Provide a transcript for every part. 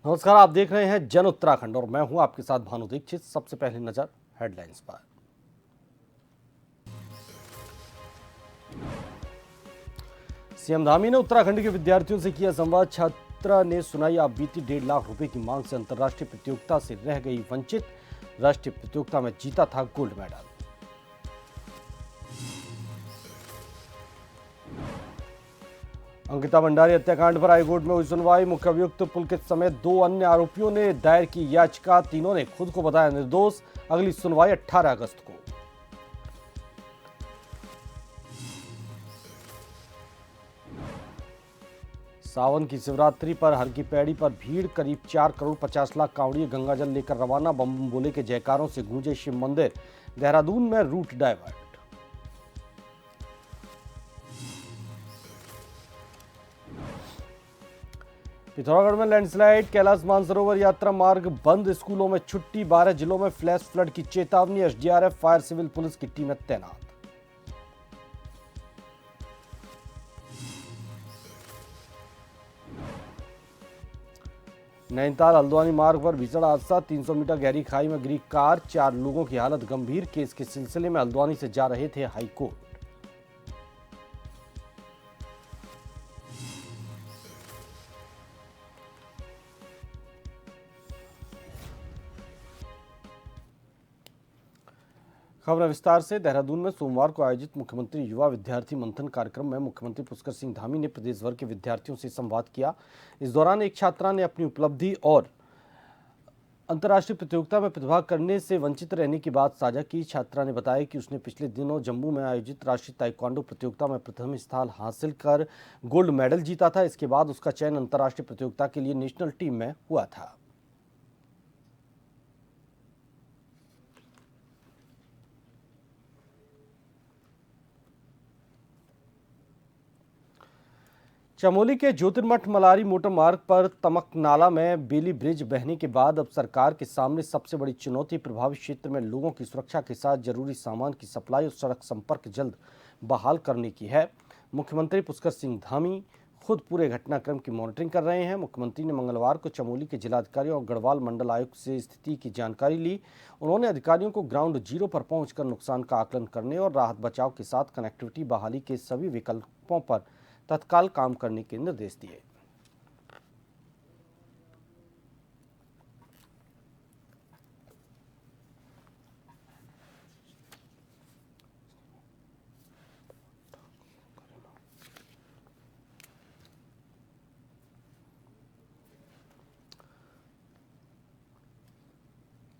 नमस्कार, आप देख रहे हैं जन उत्तराखंड और मैं हूं आपके साथ भानु दीक्षित। सबसे पहले नजर हेडलाइंस पर। सीएम धामी ने उत्तराखंड के विद्यार्थियों से किया संवाद। छात्रा ने सुनाई आप बीती 1.5 लाख रुपए की मांग से अंतर्राष्ट्रीय प्रतियोगिता से रह गई वंचित। राष्ट्रीय प्रतियोगिता में जीता था गोल्ड मेडल। अंकिता भंडारी हत्याकांड पर हाईकोर्ट में हुई सुनवाई। मुख्य अभियुक्त पुलकित समेत 2 अन्य आरोपियों ने दायर की याचिका। तीनों ने खुद को बताया निर्दोष। अगली सुनवाई 18 अगस्त को। सावन की शिवरात्रि पर हर की पैड़ी पर भीड़। करीब 4 करोड़ 50 लाख कांवड़िए गंगाजल लेकर रवाना। बम बम बोले के जयकारों से गूंजे शिव मंदिर। देहरादून में रूट डाइवर्ट। पिथौरागढ़ में लैंडस्लाइड। कैलाश मानसरोवर यात्रा मार्ग बंद। स्कूलों में छुट्टी। 12 जिलों में फ्लैश फ्लड की चेतावनी। एसडीआरएफ, फायर, सिविल पुलिस की टीमें तैनात। नैनीताल हल्द्वानी मार्ग पर भीषण हादसा। 300 मीटर गहरी खाई में गिरी कार। 4 लोगों की हालत गंभीर। केस के सिलसिले में हल्द्वानी से जा रहे थे हाईकोर्ट। खबर विस्तार से। देहरादून में सोमवार को आयोजित मुख्यमंत्री युवा विद्यार्थी मंथन कार्यक्रम में मुख्यमंत्री पुष्कर सिंह धामी ने प्रदेश भर के विद्यार्थियों से संवाद किया। इस दौरान एक छात्रा ने अपनी उपलब्धि और अंतर्राष्ट्रीय प्रतियोगिता में प्रतिभा करने से वंचित रहने की बात साझा की। छात्रा ने बताया कि उसने पिछले दिनों जम्मू में आयोजित राष्ट्रीय ताइक्वांडो प्रतियोगिता में प्रथम स्थान हासिल कर गोल्ड मेडल जीता था। इसके बाद उसका चयन अंतर्राष्ट्रीय प्रतियोगिता के लिए नेशनल टीम में हुआ था। चमोली के ज्योतिर्मठ मलारी मोटर मार्ग पर तमक नाला में बेली ब्रिज बहने के बाद अब सरकार के सामने सबसे बड़ी चुनौती प्रभावित क्षेत्र में लोगों की सुरक्षा के साथ जरूरी सामान की सप्लाई और सड़क संपर्क जल्द बहाल करने की है। मुख्यमंत्री पुष्कर सिंह धामी खुद पूरे घटनाक्रम की मॉनिटरिंग कर रहे हैं। मुख्यमंत्री ने मंगलवार को चमोली के जिलाधिकारियों और गढ़वाल मंडल आयुक्त से स्थिति की जानकारी ली। उन्होंने अधिकारियों को ग्राउंड जीरो पर पहुंचकर नुकसान का आकलन करने और राहत बचाव के साथ कनेक्टिविटी बहाली के सभी विकल्पों पर तत्काल काम करने के निर्देश दिए।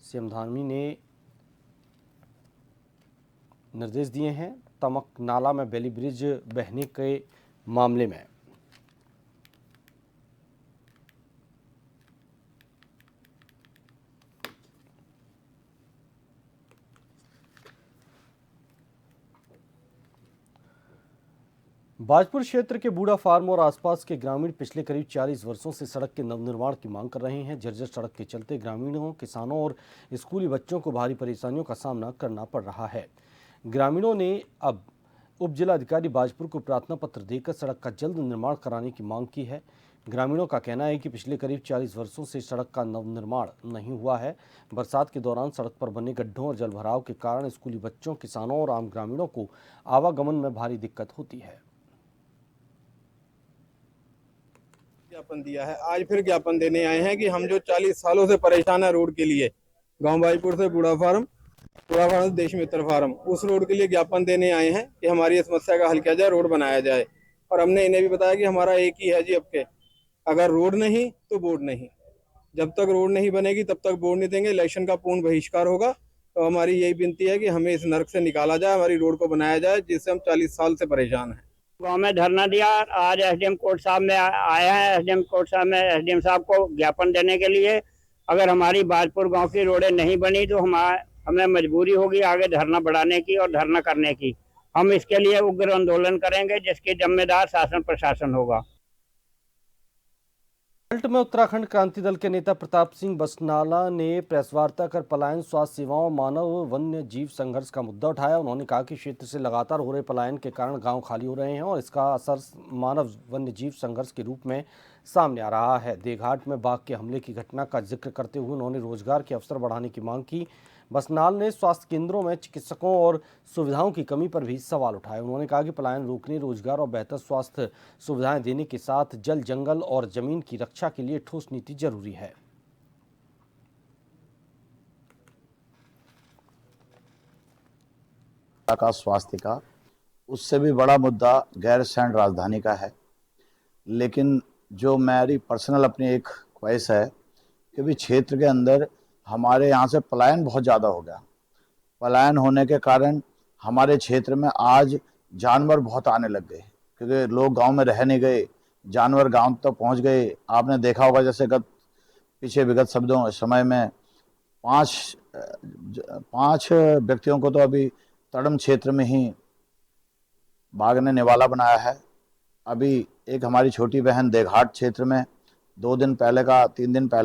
सीएम धामी ने निर्देश दिए हैं तमक नाला में बेली ब्रिज बहने के मामले में। बाजपुर क्षेत्र के बूढ़ा फार्म और आसपास के ग्रामीण पिछले करीब 40 वर्षों से सड़क के नवनिर्माण की मांग कर रहे हैं। जर्जर सड़क के चलते ग्रामीणों, किसानों और स्कूली बच्चों को भारी परेशानियों का सामना करना पड़ रहा है। ग्रामीणों ने अब उप जिलाधिकारी बाजपुर को प्रार्थना पत्र देकर सड़क का जल्द निर्माण कराने की मांग की है। ग्रामीणों का कहना है कि पिछले करीब 40 वर्षों से सड़क का नवनिर्माण नहीं हुआ है। बरसात के दौरान सड़क पर बने गड्ढों और जलभराव के कारण स्कूली बच्चों, किसानों और आम ग्रामीणों को आवागमन में भारी दिक्कत होती है। ज्ञापन दिया है, आज फिर ज्ञापन देने आए हैं कि हम जो 40 सालों से परेशान है रोड के लिए, गांव बाजपुर से बूढ़ा फार्म देश मित्र फार्म, उस रोड के लिए ज्ञापन देने आए हैं कि हमारी इस समस्या का हल किया जाए, रोड बनाया जाए। और हमने इन्हें भी बताया कि हमारा एक ही है जी, अब के अगर रोड नहीं तो बोर्ड नहीं। जब तक रोड नहीं बनेगी तब तक बोर्ड नहीं देंगे। इलेक्शन का पूर्ण बहिष्कार होगा। तो हमारी यही विनती है कि हमें इस नर्क से निकाला जाए, हमारी रोड को बनाया जाए, जिससे हम 40 साल से परेशान हैं। गांव में धरना दिया। आज एसडीएम कोर्ट साहब में आया है। एसडीएम कोर्ट साहब में एसडीएम साहब को ज्ञापन देने के लिए, अगर हमारी बाजपुर गांव की रोडें नहीं बनी तो हमें मजबूरी होगी आगे धरना बढ़ाने की और धरना करने की। हम इसके लिए उग्र आंदोलन करेंगे, जिसकी जिम्मेदार शासन प्रशासन होगा। रिजल्ट में उत्तराखंड क्रांति दल के नेता प्रताप सिंह बसनाला ने प्रेस वार्ता कर पलायन, स्वास्थ्य सेवाओं, मानव वन्य जीव संघर्ष का मुद्दा उठाया। उन्होंने कहा कि क्षेत्र से लगातार हो रहे पलायन के कारण गांव खाली हो रहे हैं और इसका असर मानव वन्य जीव संघर्ष के रूप में सामने आ रहा है। देघाट में बाघ के हमले की घटना का जिक्र करते हुए उन्होंने रोजगार के अवसर बढ़ाने की मांग की। बसनाल ने स्वास्थ्य केंद्रों में चिकित्सकों और सुविधाओं की कमी पर भी सवाल उठाए। उन्होंने कहा कि पलायन रोकने, रोजगार और बेहतर स्वास्थ्य सुविधाएं देने के साथ जल, जंगल और जमीन की रक्षा के लिए ठोस नीति जरूरी है। का स्वास्थ्य का उससे भी बड़ा मुद्दा गैरसैंण राजधानी का है। लेकिन जो मेरी पर्सनल अपनी एक ख्वाहिश है कि भी क्षेत्र के अंदर हमारे यहाँ से पलायन बहुत ज़्यादा हो गया। पलायन होने के कारण हमारे क्षेत्र में आज जानवर बहुत आने लग गए, क्योंकि लोग गांव में रह नहीं गए, जानवर गांव तक पहुंच गए। आपने देखा होगा जैसे पीछे विगत समय में पांच व्यक्तियों को तो अभी तड़म क्षेत्र में ही बाघ ने निवाला बनाया है। अभी एक हमारी छोटी बहन देघाट क्षेत्र में 3 दिन पहले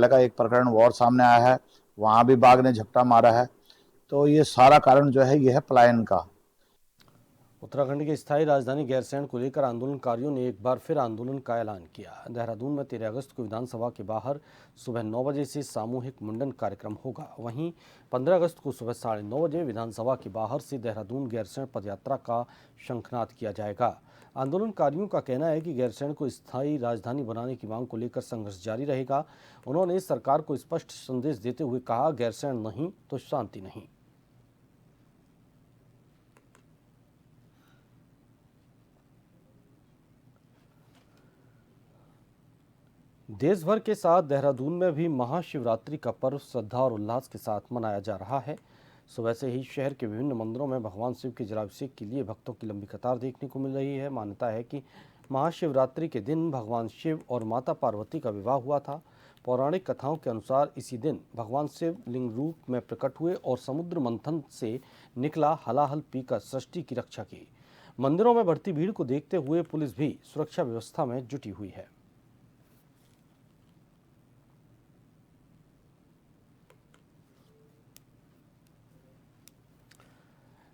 का एक प्रकरण और सामने आया है, वहाँ भी बाघ ने झपटा मारा है। तो ये सारा कारण जो है ये है पलायन का। उत्तराखंड की स्थायी राजधानी गैरसैंण को लेकर आंदोलनकारियों ने एक बार फिर आंदोलन का ऐलान किया। देहरादून में 13 अगस्त को विधानसभा के बाहर सुबह 9 बजे से सामूहिक मुंडन कार्यक्रम होगा। वहीं 15 अगस्त को सुबह 9:30 बजे विधानसभा के बाहर से देहरादून गैरसैंण पदयात्रा का शंखनाद किया जाएगा। आंदोलनकारियों का कहना है कि गैरसैंण को स्थायी राजधानी बनाने की मांग को लेकर संघर्ष जारी रहेगा। उन्होंने सरकार को स्पष्ट संदेश देते हुए कहा, गैरसैंण नहीं तो शांति नहीं। देश भर के साथ देहरादून में भी महाशिवरात्रि का पर्व श्रद्धा और उल्लास के साथ मनाया जा रहा है। सुबह से ही शहर के विभिन्न मंदिरों में भगवान शिव के जलाभिषेक के लिए भक्तों की लंबी कतार देखने को मिल रही है। मान्यता है कि महाशिवरात्रि के दिन भगवान शिव और माता पार्वती का विवाह हुआ था। पौराणिक कथाओं के अनुसार इसी दिन भगवान शिव लिंग रूप में प्रकट हुए और समुद्र मंथन से निकला हलाहल पीकर सृष्टि की रक्षा की। मंदिरों में बढ़ती भीड़ को देखते हुए पुलिस भी सुरक्षा व्यवस्था में जुटी हुई है।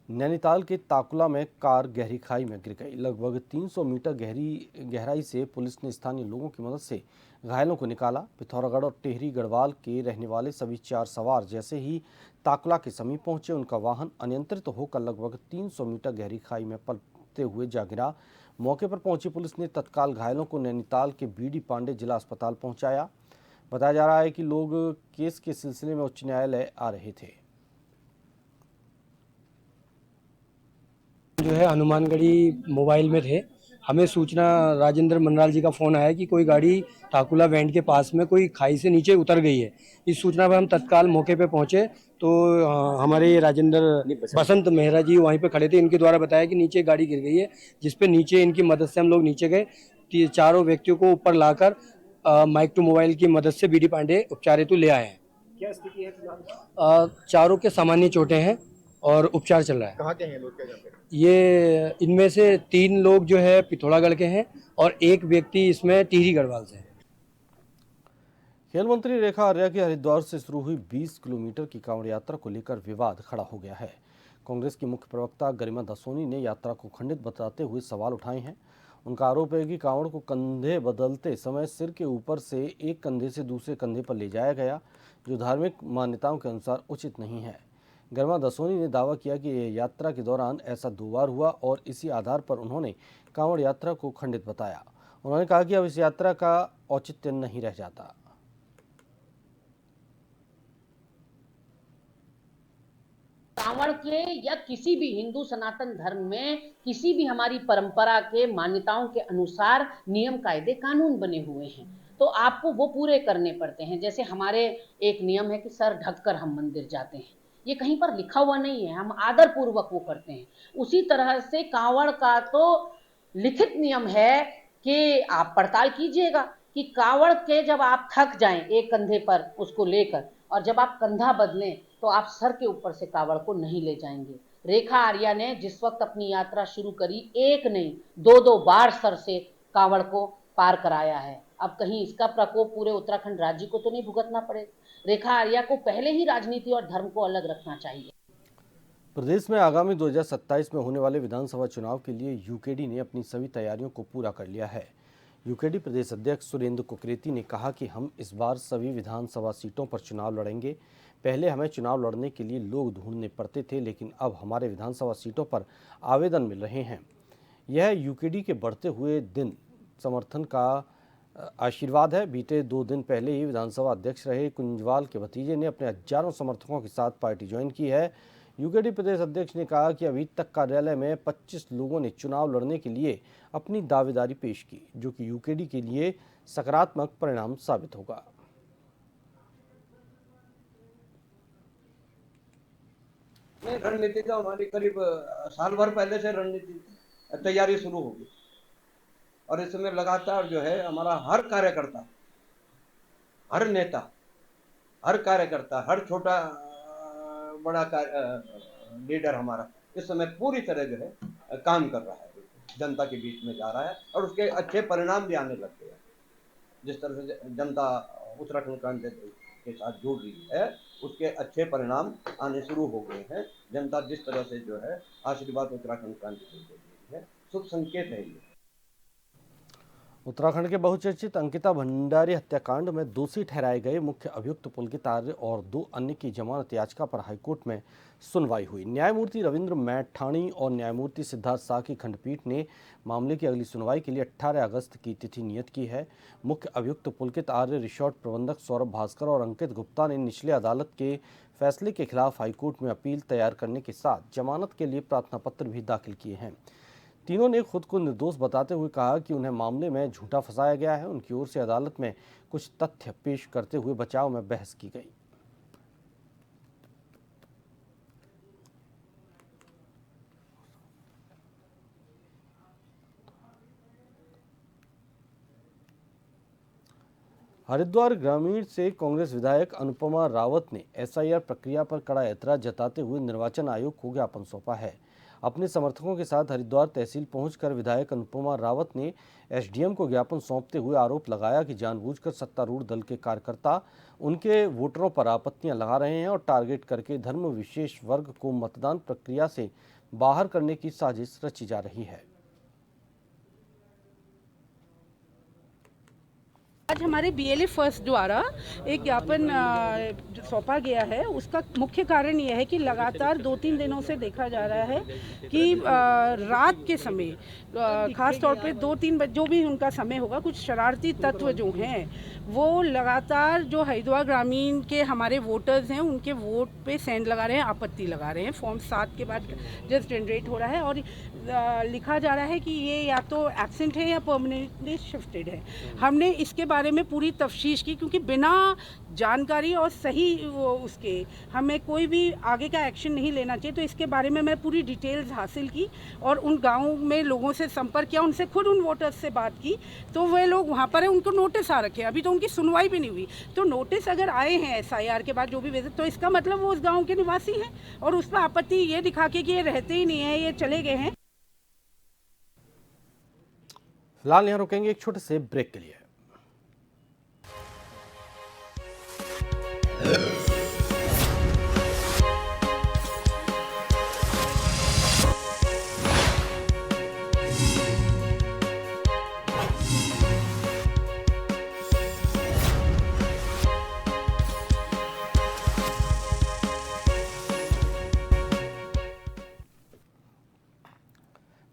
नैनीताल के ताकुला में कार गहरी खाई में गिर गई। लगभग 300 मीटर गहराई से पुलिस ने स्थानीय लोगों की मदद से घायलों को निकाला। पिथौरागढ़ और टेहरी गढ़वाल के रहने वाले सभी 4 सवार जैसे ही ताकुला के समीप पहुंचे, उनका वाहन अनियंत्रित होकर लगभग 300 मीटर गहरी खाई में पलटते हुए जा गिरा। मौके पर पहुंची पुलिस ने तत्काल घायलों को नैनीताल के बीडी पांडे जिला अस्पताल पहुंचाया। बताया जा रहा है कि लोग केस के सिलसिले में उच्च न्यायालय आ रहे थे। जो है हनुमानगढ़ी मोबाइल में थे, हमें सूचना राजेंद्र मनराल जी का फ़ोन आया कि कोई गाड़ी ताकुला बैंड के पास में कोई खाई से नीचे उतर गई है। इस सूचना पर हम तत्काल मौके पे पहुंचे तो हमारे राजेंद्र बसंत मेहरा जी वहीं पे खड़े थे। इनके द्वारा बताया कि नीचे गाड़ी गिर गई है, जिस पे नीचे इनकी मदद से हम लोग नीचे गए। चारों व्यक्तियों को ऊपर लाकर माइक टू मोबाइल की मदद से बीडी पांडे उपचार हेतु ले आए हैं। क्या स्थिति है फिलहाल? चारों के सामान्य चोटें हैं और उपचार चल रहा है। कहाँ के हैं लोग, क्या जानते हैं? ये इनमें से 3 लोग जो है पिथौरागढ़ के हैं और एक व्यक्ति इसमें टिहरी गढ़वाल से है। खेल मंत्री रेखा आर्या की हरिद्वार से शुरू हुई 20 किलोमीटर की कांवड़ यात्रा को लेकर विवाद खड़ा हो गया है। कांग्रेस की मुख्य प्रवक्ता गरिमा दसोनी ने यात्रा को खंडित बताते हुए सवाल उठाए हैं। उनका आरोप है कि कांवड़ को कंधे बदलते समय सिर के ऊपर से एक कंधे से दूसरे कंधे पर ले जाया गया, जो धार्मिक मान्यताओं के अनुसार उचित नहीं है। गरिमा दसोनी ने दावा किया कि यह यात्रा के दौरान ऐसा 2 बार हुआ और इसी आधार पर उन्होंने कांवड़ यात्रा को खंडित बताया। उन्होंने कहा कि अब इस यात्रा का औचित्य नहीं रह जाता। कांवड़ के या किसी भी हिंदू सनातन धर्म में किसी भी हमारी परंपरा के मान्यताओं के अनुसार नियम कायदे कानून बने हुए हैं, तो आपको वो पूरे करने पड़ते हैं। जैसे हमारे एक नियम है कि सर ढककर हम मंदिर जाते हैं, ये कहीं पर लिखा हुआ नहीं है, हम आदर पूर्वक वो करते हैं। उसी तरह से कांवड़ का तो लिखित नियम है कि आप पड़ताल कीजिएगा कि कांवड़ के जब आप थक जाएं एक कंधे पर उसको लेकर और जब आप कंधा बदलें तो आप सर के ऊपर से कांवड़ को नहीं ले जाएंगे। रेखा आर्या ने जिस वक्त अपनी यात्रा शुरू करी, एक नहीं 2-2 बार सर से कांवड़ को पार कराया है। अब कहीं इसका प्रकोप पूरे उत्तराखंड राज्य को तो नहीं भुगतना पड़ेगा। रेखा आर्या को पहले ही राजनीति और धर्म को अलग रखना चाहिए। प्रदेश में आगामी 2027 में होने वाले विधानसभा चुनाव के लिए यूकेडी ने अपनी सभी तैयारियों को पूरा कर लिया है। यूकेडी प्रदेश अध्यक्ष सुरेंद्र कुकरेती ने कहा कि हम इस बार सभी विधानसभा सीटों पर चुनाव लड़ेंगे। पहले हमें चुनाव लड़ने के लिए लोग ढूंढने पड़ते थे, लेकिन अब हमारे विधानसभा सीटों पर आवेदन मिल रहे हैं। यह यूकेडी के बढ़ते हुए दिन समर्थन का आशीर्वाद है। बीते 2 दिन पहले ही विधानसभा अध्यक्ष रहे कुंजवाल के भतीजे ने अपने हजारों समर्थकों के साथ पार्टी ज्वाइन की है। यूकेडी प्रदेश अध्यक्ष ने कहा कि अभी तक कार्यालय में 25 लोगों ने चुनाव लड़ने के लिए अपनी दावेदारी पेश की, जो कि यूकेडी के लिए सकारात्मक परिणाम साबित होगा। रणनीति का हमारी करीब साल भर पहले से रणनीति तैयारी शुरू होगी और इसमें लगातार जो है हमारा हर कार्यकर्ता, हर नेता, हर कार्यकर्ता, हर छोटा बड़ा लीडर हमारा इस समय पूरी तरह जो है काम कर रहा है, जनता के बीच में जा रहा है और उसके अच्छे परिणाम भी आने लग गए हैं। जिस तरह से जनता उत्तराखंड क्रांति के साथ जुड़ रही है उसके अच्छे परिणाम आने शुरू हो गए हैं। जनता जिस तरह से जो है आशीर्वाद उत्तराखंड क्रांति को दे रही है, शुभ संकेत है ये। उत्तराखंड के बहुचर्चित अंकिता भंडारी हत्याकांड में दोषी ठहराए गए मुख्य अभियुक्त पुलकित आर्य और 2 अन्य की जमानत याचिका पर हाईकोर्ट में सुनवाई हुई। न्यायमूर्ति रविंद्र मैठाणी और न्यायमूर्ति सिद्धार्थ शाह की खंडपीठ ने मामले की अगली सुनवाई के लिए 18 अगस्त की तिथि नियत की है। मुख्य अभियुक्त पुलकित आर्य, रिसोर्ट प्रबंधक सौरभ भास्कर और अंकित गुप्ता ने निचले अदालत के फैसले के खिलाफ हाईकोर्ट में अपील तैयार करने के साथ जमानत के लिए प्रार्थना पत्र भी दाखिल किए हैं। तीनों ने खुद को निर्दोष बताते हुए कहा कि उन्हें मामले में झूठा फंसाया गया है। उनकी ओर से अदालत में कुछ तथ्य पेश करते हुए बचाव में बहस की गई। हरिद्वार ग्रामीण से कांग्रेस विधायक अनुपमा रावत ने एसआईआर प्रक्रिया पर कड़ा ऐतराज जताते हुए निर्वाचन आयोग को ज्ञापन सौंपा है। अपने समर्थकों के साथ हरिद्वार तहसील पहुंचकर विधायक अनुपमा रावत ने एसडीएम को ज्ञापन सौंपते हुए आरोप लगाया कि जानबूझकर सत्तारूढ़ दल के कार्यकर्ता उनके वोटरों पर आपत्तियां लगा रहे हैं और टारगेट करके धर्म विशेष वर्ग को मतदान प्रक्रिया से बाहर करने की साजिश रची जा रही है। आज हमारे बीएलए फर्स्ट द्वारा एक ज्ञापन सौंपा गया है। उसका मुख्य कारण यह है कि लगातार 2-3 दिनों से देखा जा रहा है कि रात के समय खास तौर पे 2-3 बजे जो भी उनका समय होगा, कुछ शरारती तत्व जो हैं वो लगातार जो हरिद्वार ग्रामीण के हमारे वोटर्स हैं उनके वोट पे सेंड लगा रहे हैं, आपत्ति लगा रहे हैं। फॉर्म 7 के बाद जस्ट जनरेट हो रहा है और लिखा जा रहा है कि ये या तो एब्सेंट है या परमानेंटली शिफ्टेड है। हमने इसके बारे में पूरी तफ्तीश की क्योंकि बिना जानकारी और सही उसके हमें कोई भी आगे का एक्शन नहीं लेना चाहिए। तो इसके बारे में मैं पूरी डिटेल्स हासिल की और उन गाँव में लोगों से संपर्क किया, उनसे खुद उन वोटर्स से बात की। तो वे लोग वहाँ पर हैं, उनको नोटिस आ रखे हैं, अभी तो उनकी सुनवाई भी नहीं हुई। तो नोटिस अगर आए हैं एसआईआर के बाद जो भी विजिट, तो इसका मतलब वो उस गाँव के निवासी हैं और उस पर आपत्ति ये दिखा के कि ये रहते ही नहीं है, ये चले गए हैं। फिलहाल यहाँ रुकेंगे एक छोटे से ब्रेक के लिए।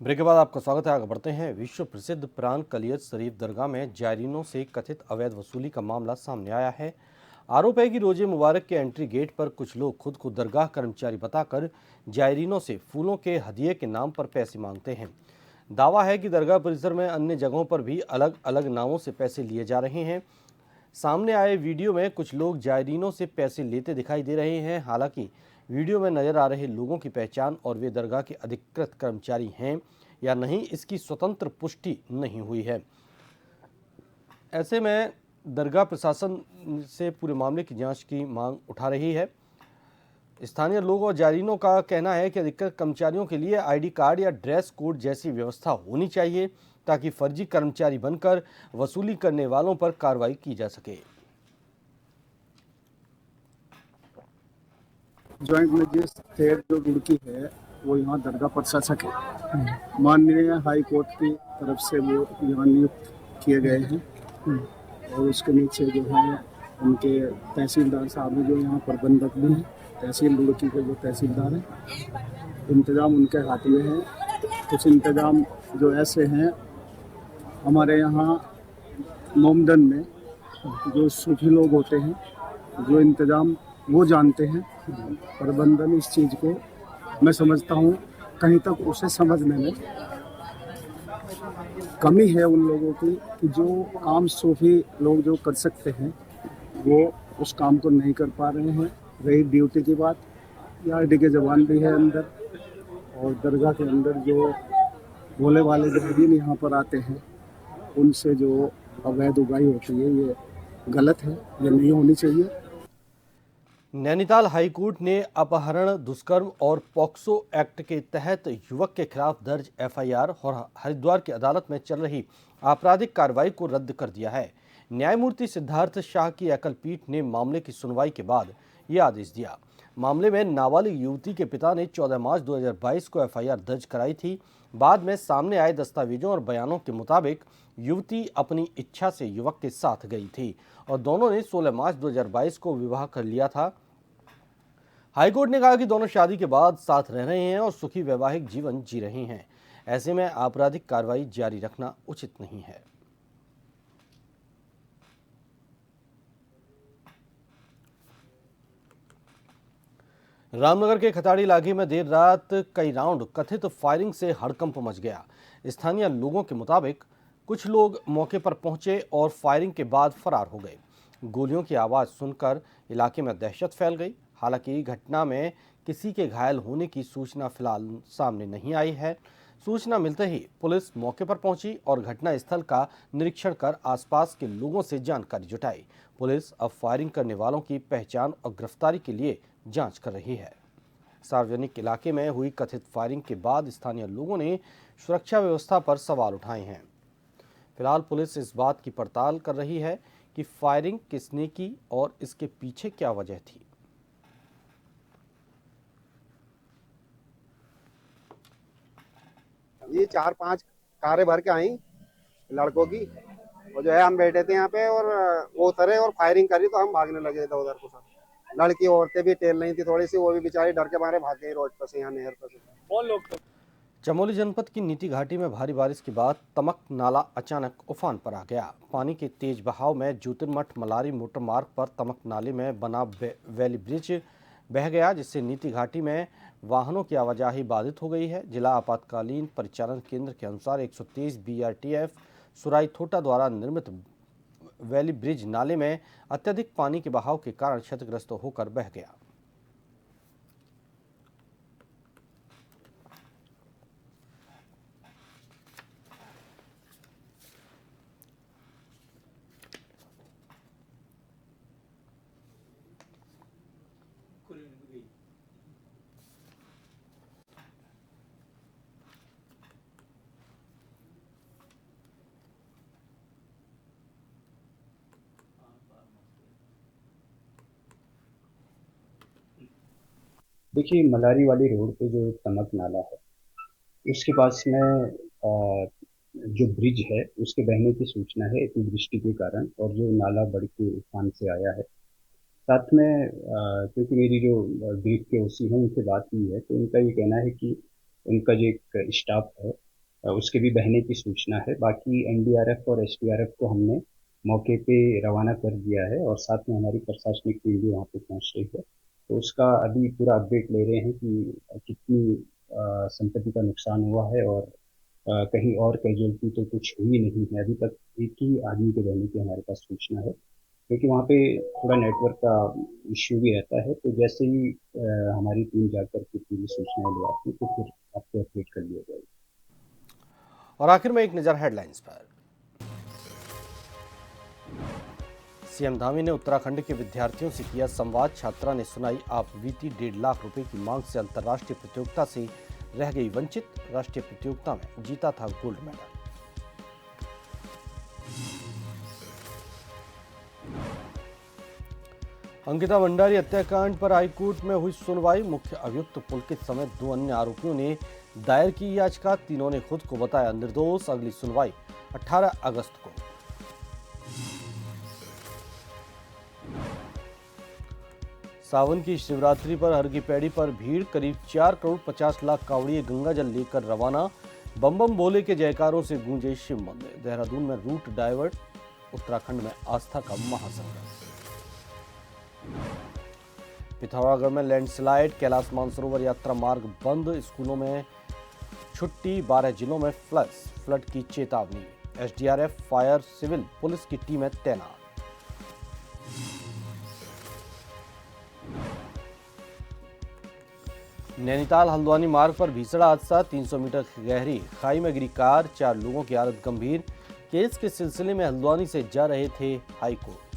ब्रेक के बाद आपका स्वागत है। आगे बढ़ते हैं। विश्व प्रसिद्ध प्राण कलियत शरीफ दरगाह में जायरीनों से कथित अवैध वसूली का मामला सामने आया है। आरोप है कि रोजे मुबारक के एंट्री गेट पर कुछ लोग खुद को दरगाह कर्मचारी बताकर जायरीनों से फूलों के हदिये के नाम पर पैसे मांगते हैं। दावा है कि दरगाह परिसर में अन्य जगहों पर भी अलग अलग नामों से पैसे लिए जा रहे हैं। सामने आए वीडियो में कुछ लोग जायरीनों से पैसे लेते दिखाई दे रहे हैं। हालांकि वीडियो में नजर आ रहे लोगों की पहचान और वे दरगाह के अधिकृत कर्मचारी हैं या नहीं, इसकी स्वतंत्र पुष्टि नहीं हुई है। ऐसे में दरगाह प्रशासन से पूरे मामले की जांच की मांग उठा रही है। स्थानीय लोग और जायरीनों का कहना है कि अधिकृत कर्मचारियों के लिए आईडी कार्ड या ड्रेस कोड जैसी व्यवस्था होनी चाहिए ताकि फर्जी कर्मचारी बनकर वसूली करने वालों पर कार्रवाई की जा सके। ज्वाइंट मजिस्ट्रेट जो रुड़की है वो यहाँ दरगाह प्रशासक है। माननीय हाई कोर्ट की तरफ से वो यहाँ नियुक्त किए गए हैं और उसके नीचे जो है उनके तहसीलदार साहब हैं जो यहाँ प्रबंधक भी हैं। तहसील रुड़की के जो तहसीलदार हैं, इंतज़ाम उनके हाथ में है। कुछ इंतज़ाम जो ऐसे हैं हमारे यहाँ मोमडन में जो सूफी लोग होते हैं, जो इंतज़ाम वो जानते हैं। प्रबंधन इस चीज़ को मैं समझता हूँ कहीं तक उसे समझने में कमी है उन लोगों की कि जो काम सूफी लोग जो कर सकते हैं वो उस काम को नहीं कर पा रहे हैं। रही ड्यूटी की बात, यार्डी के जवान भी है अंदर और दरगाह के अंदर जो भोले वाले जाहिदीन यहाँ पर आते हैं उनसे जो अवैध उगाही होती है ये गलत है, ये नहीं होनी चाहिए। नैनीताल हाईकोर्ट ने अपहरण, दुष्कर्म और पॉक्सो एक्ट के तहत युवक के खिलाफ दर्ज एफआईआर और हरिद्वार की अदालत में चल रही आपराधिक कार्रवाई को रद्द कर दिया है। न्यायमूर्ति सिद्धार्थ शाह की एकल पीठ ने मामले की सुनवाई के बाद यह आदेश दिया। मामले में नाबालिग युवती के पिता ने 14 मार्च 2022 को एफआईआर दर्ज कराई थी। बाद में सामने आए दस्तावेजों और बयानों के मुताबिक युवती अपनी इच्छा से युवक के साथ गई थी और दोनों ने 16 मार्च 2022 को विवाह कर लिया था। हाईकोर्ट ने कहा कि दोनों शादी के बाद साथ रह रहे हैं और सुखी वैवाहिक जीवन जी रहे हैं। ऐसे में आपराधिक कार्रवाई जारी रखना उचित नहीं है। रामनगर के खताड़ी इलाके में देर रात कई राउंड कथित फायरिंग से हड़कंप मच गया। स्थानीय लोगों के मुताबिक कुछ लोग मौके पर पहुंचे और फायरिंग के बाद फरार हो गए। गोलियों की आवाज़ सुनकर इलाके में दहशत फैल गई। हालांकि घटना में किसी के घायल होने की सूचना फिलहाल सामने नहीं आई है। सूचना मिलते ही पुलिस मौके पर पहुंची और घटनास्थल का निरीक्षण कर आसपास के लोगों से जानकारी जुटाई। पुलिस अब फायरिंग करने वालों की पहचान और गिरफ्तारी के लिए जांच कर रही है। सार्वजनिक इलाके में हुई कथित फायरिंग के बाद स्थानीय लोगों ने सुरक्षा व्यवस्था पर सवाल उठाए हैं। फिलहाल पुलिस इस बात की पड़ताल कर रही है कि फायरिंग किसने की और इसके पीछे क्या वजह थी। ये 4-5 कारें भर के आई लड़कों की और जो है हम बैठे थे यहाँ पे और वो उतरे और फायरिंग करी तो हम भागने लगे इधर उधर को सब। लड़की औरतें भी टेल रही थी थोड़ी सी, वो भी बेचारी डर के मारे भाग गई रोड पर से, यहाँ नहर पर से। कौन लोग थे? चमोली जनपद की नीति घाटी में भारी बारिश के बाद तमक नाला अचानक उफान पर आ गया। पानी के तेज बहाव में ज्योतिर्मठ मलारी मोटर मार्ग पर तमक नाले में बना वैली ब्रिज बह गया, जिससे नीति घाटी में वाहनों की आवाजाही बाधित हो गई है। जिला आपातकालीन परिचालन केंद्र के अनुसार 123 BRTF सुराई थोटा द्वारा निर्मित वैली ब्रिज नाले में अत्यधिक पानी के बहाव के कारण क्षतिग्रस्त होकर बह गया। देखिए, मलारी वाली रोड पे जो तमक नाला है उसके पास में जो ब्रिज है उसके बहने की सूचना है अतिवृष्टि के कारण, और जो नाला बढ़ के उफान से आया है। साथ में क्योंकि मेरी जो ब्रिज के ओसी हैं उनसे बात हुई है तो उनका ये कहना है कि उनका जो एक स्टाफ है उसके भी बहने की सूचना है। बाकी NDRF और SDRF को हमने मौके पे रवाना कर दिया है और साथ में हमारी प्रशासनिक टीम भी वहाँ पे पहुँच रही है। तो उसका अभी पूरा अपडेट ले रहे हैं कि कितनी संपत्ति का नुकसान हुआ है और कहीं और कैजुअलिटी तो कुछ हुई नहीं है। अभी तक एक ही आदमी के रहने की हमारे पास सूचना है, क्योंकि वहाँ पे थोड़ा नेटवर्क का इश्यू भी रहता है। तो जैसे ही हमारी टीम जाकर के पूरी सूचनाएं ले आती है तो फिर आपको अपडेट कर दिया जाएगा। और आखिर में एक नज़र हेडलाइंस पर। सीएम धामी ने उत्तराखंड के विद्यार्थियों से किया संवाद। छात्रा ने सुनाई आप बीती 1.5 लाख रुपए की मांग से अंतर्राष्ट्रीय प्रतियोगिता से रह गई वंचित। राष्ट्रीय प्रतियोगिता में जीता था गोल्ड मेडल। अंकिता भंडारी हत्याकांड पर हाईकोर्ट में हुई सुनवाई। मुख्य अभियुक्त पुलकित समेत 2 अन्य आरोपियों ने दायर की याचिका। तीनों ने खुद को बताया निर्दोष। अगली सुनवाई 18 अगस्त को। सावन की शिवरात्रि पर हर की पैड़ी पर भीड़। करीब 4 करोड़ 50 लाख कांवड़िए गंगा जल लेकर रवाना। बम बम भोले के जयकारों से गूंजे शिव मंदिर। देहरादून में रूट डाइवर्ट। उत्तराखंड में आस्था का महासंगम। पिथौरागढ़ में लैंडस्लाइड। कैलाश मानसरोवर यात्रा मार्ग बंद। स्कूलों में छुट्टी। 12 जिलों में फ्लड की चेतावनी। एसडीआरएफ, फायर, सिविल, पुलिस की टीमें तैनात। नैनीताल हल्द्वानी मार्ग पर भीषण हादसा। 300 मीटर गहरी खाई में गिरी कार। 4 लोगों की हालत गंभीर। केस के सिलसिले में हल्द्वानी से जा रहे थे हाईकोर्ट।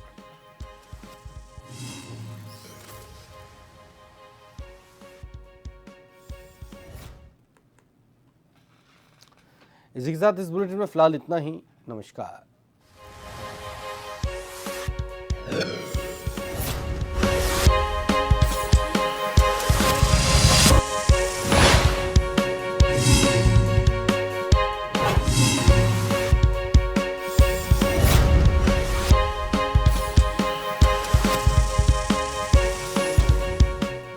इसी के साथ इस बुलेटिन में फिलहाल इतना ही। नमस्कार।